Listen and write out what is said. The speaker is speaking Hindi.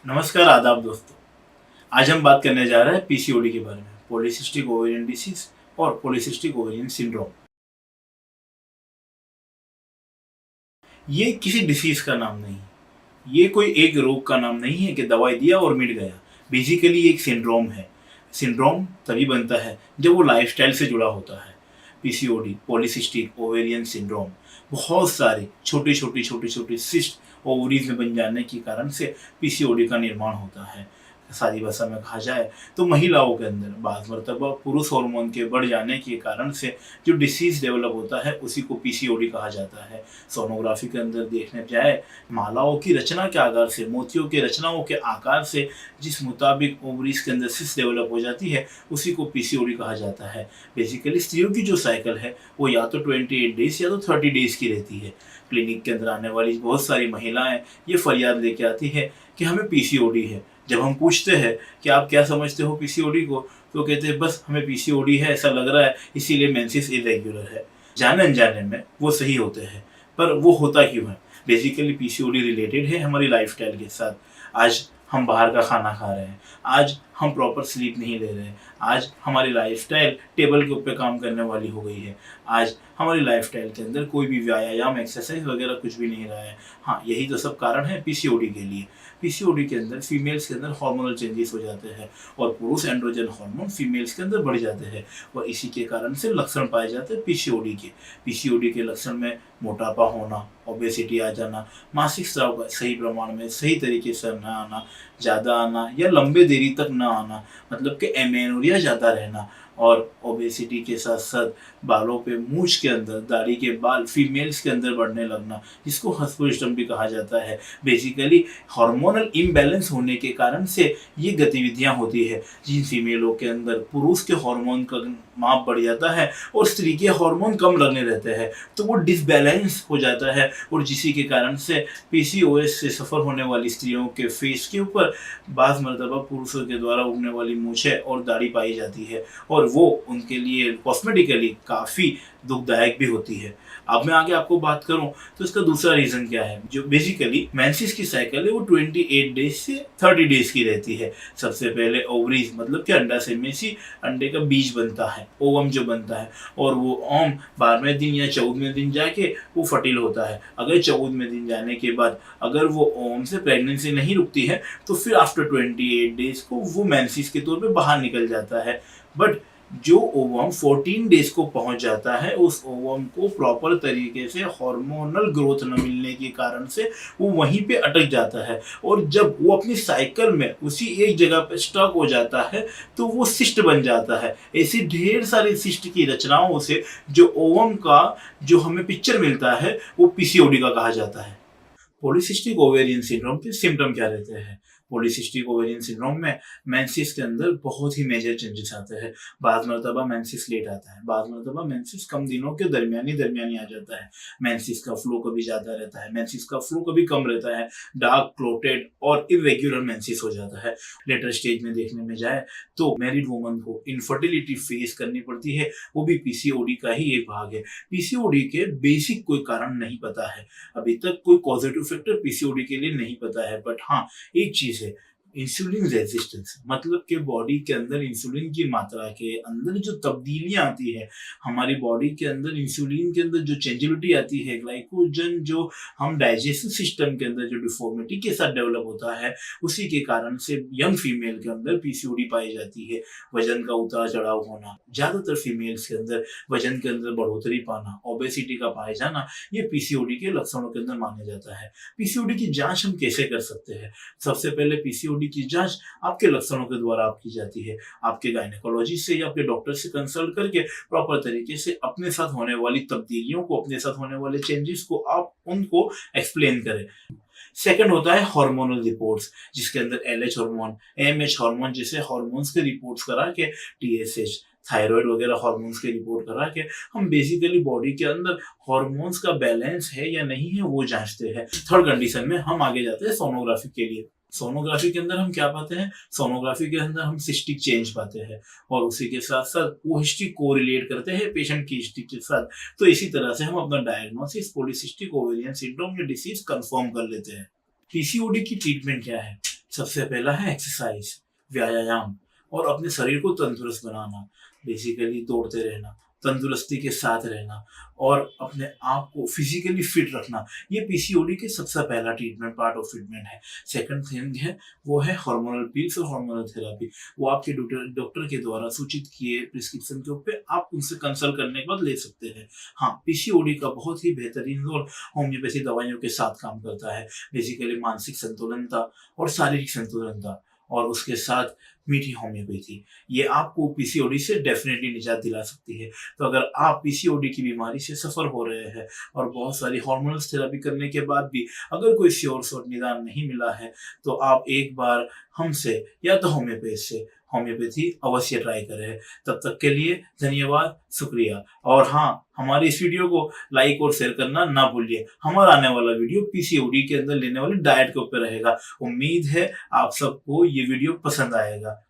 नमस्कार, आदाब दोस्तों। आज हम बात करने जा रहे हैं पीसीओडी के बारे में, पॉलीसिस्टिक ओवेरियन डिसीज और पॉलीसिस्टिक ओवेरियन सिंड्रोम। ये किसी डिसीज का नाम नहीं, ये कोई एक रोग का नाम नहीं है कि दवाई दिया और मिट गया। बेसिकली ये एक सिंड्रोम है। सिंड्रोम तभी बनता है जब वो लाइफस्टाइल से जुड़ा होता है। पीसीओडी, पॉलीसिस्टिक ओवेरियन सिंड्रोम, बहुत सारे छोटे छोटे सिस्ट ओवरीज में बन जाने के कारण से पीसीओडी का निर्माण होता है। सादी भाषा में कहा जाए तो महिलाओं के अंदर बाज़ मरतबा पुरुष हार्मोन के बढ़ जाने के कारण से जो डिसीज डेवलप होता है उसी को पीसीओडी कहा जाता है। सोनोग्राफी के अंदर देखने जाए, मालाओं की रचना के आकार से, मोतियों की रचनाओं के आकार से जिस मुताबिक ओवरीज के अंदर सिस्ट डेवलप हो जाती है उसी को पीसीओडी कहा जाता है। बेसिकली स्त्रियों की जो साइकिल है वो या तो 28 डेज या तो 30 डेज की रहती है। क्लिनिक के अंदर आने वाली बहुत सारी महिलाएं ये फरियाद लेके आती है कि हमें पीसीओडी है। जब हम पूछते हैं कि आप क्या समझते हो पीसीओडी को, तो कहते हैं बस हमें पीसीओडी है, ऐसा लग रहा है, इसीलिए मेंसेस इरेगुलर है। जाने अनजाने में वो सही होते हैं, पर वो होता क्यों है? बेसिकली पीसीओडी रिलेटेड है हमारी लाइफस्टाइल के साथ। आज हम बाहर का खाना खा रहे हैं, आज हम प्रॉपर स्लीप नहीं ले रहे हैं, आज हमारी लाइफस्टाइल टेबल के ऊपर काम करने वाली हो गई है, आज हमारी लाइफस्टाइल के अंदर कोई भी व्यायाम एक्सरसाइज वगैरह कुछ भी नहीं रहा है। हाँ, यही तो सब कारण है पीसीओडी के लिए। पीसीओडी के अंदर फीमेल्स के अंदर हार्मोनल चेंजेस हो जाते हैं और पुरुष एंड्रोजन हार्मोन फीमेल्स के अंदर बढ़ जाते हैं और इसी के कारण से लक्षण पाए जाते हैं पीसीओडी के। पीसीओडी के लक्षण में मोटापा होना, ओबेसिटी आ जाना, मासिक स्राव का सही प्रमाण में सही तरीके से न आना, ज़्यादा आना या लंबे देरी तक न आना, मतलब कि एमेनोरिया ज़्यादा रहना, और ओबेसिटी के साथ साथ बालों पे, मूंछ के अंदर, दाढ़ी के बाल फीमेल्स के अंदर बढ़ने लगना, जिसको हस्बेस्टम भी कहा जाता है। बेसिकली हार्मोनल इम्बैलेंस होने के कारण से ये गतिविधियां होती है। जिन फीमेलों के अंदर पुरुष के हार्मोन का माप बढ़ जाता है और स्त्री के हार्मोन कम लगने रहते हैं तो वो डिसबैलेंस हो जाता है और जिसी के कारण से पीसीओएस से सफ़र होने वाली स्त्रियों के फेस के ऊपर बाज़ मरतबा पुरुषों के द्वारा उगने वाली मूछें और दाढ़ी पाई जाती है और वो उनके लिए कॉस्मेटिकली काफ़ी दुखदायक भी होती है। अब मैं आगे आपको बात करूं तो इसका दूसरा रीज़न क्या है। जो बेसिकली मेंसेस की साइकिल है वो 28 डेज से 30 डेज की रहती है। सबसे पहले ओवरीज मतलब कि अंडाशय में से अंडे का बीज बनता है, ओवम जो बनता है, और वो ओम 12वें दिन या 14वें दिन जाके वो फर्टिल होता है। अगर 14वें दिन जाने के बाद अगर वो ओम से प्रेगनेंसी नहीं रुकती है तो फिर आफ्टर 28 डेज को वो मेंसेस के तौर पे बाहर निकल जाता है। बट जो ओवम 14 डेज को पहुंच जाता है उस ओवम को प्रॉपर तरीके से हार्मोनल ग्रोथ न मिलने के कारण से वो वहीं पे अटक जाता है और जब वो अपनी साइकिल में उसी एक जगह पे स्टक हो जाता है तो वो सिस्ट बन जाता है। ऐसी ढेर सारी सिस्ट की रचनाओं से जो ओवम का जो हमें पिक्चर मिलता है वो पीसीओडी का कहा जाता है। पॉलीसिस्टिक ओवेरियन सिंड्रोम के सिम्टम क्या रहते हैं? पॉलीसिस्टिक ओवेरियन सिंड्रोम में मेंसेस के अंदर बहुत ही मेजर चेंजेस आते हैं। बाज़ मरतबा मेंसेस लेट आता है, बाज़ मरतबा मेंसेस कम दिनों के दरमियानी आ जाता है। मेंसेस का फ्लो कभी ज़्यादा रहता है, मेंसेस का फ्लो कभी कम रहता है, डार्क क्लोटेड और इरेग्युलर मेंसेस हो जाता है। लेटर स्टेज में देखने में जाए तो मैरिड वुमन को इनफर्टिलिटी फेस करनी पड़ती है, वो भी पीसीओडी का ही एक भाग है। पीसीओडी के बेसिक कोई कारण नहीं पता है, अभी तक कोई पॉजिटिव फैक्टर पीसीओडी के लिए नहीं पता है। बट हाँ, एक चीज है, इंसुलिन रेजिस्टेंस, मतलब कि बॉडी के अंदर इंसुलिन की मात्रा के अंदर जो तब्दीलियां आती है, हमारी बॉडी के अंदर इंसुलिन के अंदर जो चेंजेबिलिटी आती है, ग्लाइकोजन जो हम डाइजेशन सिस्टम के अंदर जो डिफॉर्मिटी के साथ डेवलप होता है, उसी के कारण से यंग फीमेल के अंदर पीसीओडी पाई जाती है। वजन का उतार चढ़ाव होना, ज्यादातर फीमेल्स के अंदर वजन के अंदर बढ़ोतरी पाना, ओबेसिटी का पाए जाना, ये पीसीओडी के लक्षणों के अंदर माना जाता है। पीसीओडी की जांच हम कैसे कर सकते हैं? सबसे पहले पीसीओडी की जांच आपके लक्षणों के द्वारा आपकी जाती है। आपके गायनेकोलॉजिस्ट से या आपके डॉक्टर से कंसल्ट करके प्रॉपर तरीके से अपने साथ होने वाली तब्दीलियों को, अपने साथ होने वाले चेंजेस को आप उनको एक्सप्लेन करें। सेकंड होता है हार्मोनल रिपोर्ट्स, जिसके अंदर एलएच हार्मोन, एमएच हार्मोन जैसे हार्मोन्स के रिपोर्ट्स करा के, टीएसएच, थायराइड वगैरह हार्मोन्स के रिपोर्ट करा के हम बेसिकली बॉडी के अंदर हार्मोन्स का बैलेंस है या नहीं है वो जांचते हैं। थर्ड कंडीशन में हम आगे जाते हैं सोनोग्राफी के लिए। सोनोग्राफी के अंदर हम क्या पाते हैं? सोनोग्राफी के अंदर हम सिस्टिक चेंज पाते हैं और उसी के साथ साथ वो हिस्ट्री कोरिलेट करते हैं पेशेंट की हिस्ट्री के साथ। तो इसी तरह से हम अपना डायग्नोसिस पॉलीसिस्टिक ओवेरियन सिंड्रोम या डिसीज कंफर्म कर लेते हैं। पीसीओडी की ट्रीटमेंट क्या है? सबसे पहला है एक्सरसाइज, व्यायाम और अपने शरीर को तंदुरुस्त बनाना। बेसिकली दौड़ते रहना, तंदुरुस्ती के साथ रहना और अपने आप को फिजिकली फिट रखना, ये पीसीओडी के सबसे पहला ट्रीटमेंट पार्ट ऑफ ट्रीटमेंट है। सेकंड थिंग है वो है हार्मोनल पिल्स और हार्मोनल थेरेपी। वो आपके डॉक्टर के द्वारा सूचित किए प्रिस्क्रिप्शन के ऊपर आप उनसे कंसल्ट करने के बाद ले सकते हैं। हाँ, पीसीओडी का बहुत ही बेहतरीन रोल होम्योपैथी दवाइयों के साथ काम करता है। बेसिकली मानसिक संतुलनता और शारीरिक संतुलनता और उसके साथ मीठी होम्योपैथी, ये आपको पीसीओडी से डेफिनेटली निजात दिला सकती है। तो अगर आप पीसीओडी की बीमारी से सफर हो रहे हैं और बहुत सारी हार्मोनल थेरेपी करने के बाद भी अगर कोई श्योर शॉट निदान नहीं मिला है, तो आप एक बार हमसे या तो होम्योपैथी अवश्य ट्राई करें। तब तक के लिए धन्यवाद, शुक्रिया। और हाँ, हमारी इस वीडियो को लाइक और शेयर करना ना भूलिए। हमारा आने वाला वीडियो पीसीओडी के अंदर लेने वाली डाइट के ऊपर रहेगा। उम्मीद है आप सबको ये वीडियो पसंद आएगा।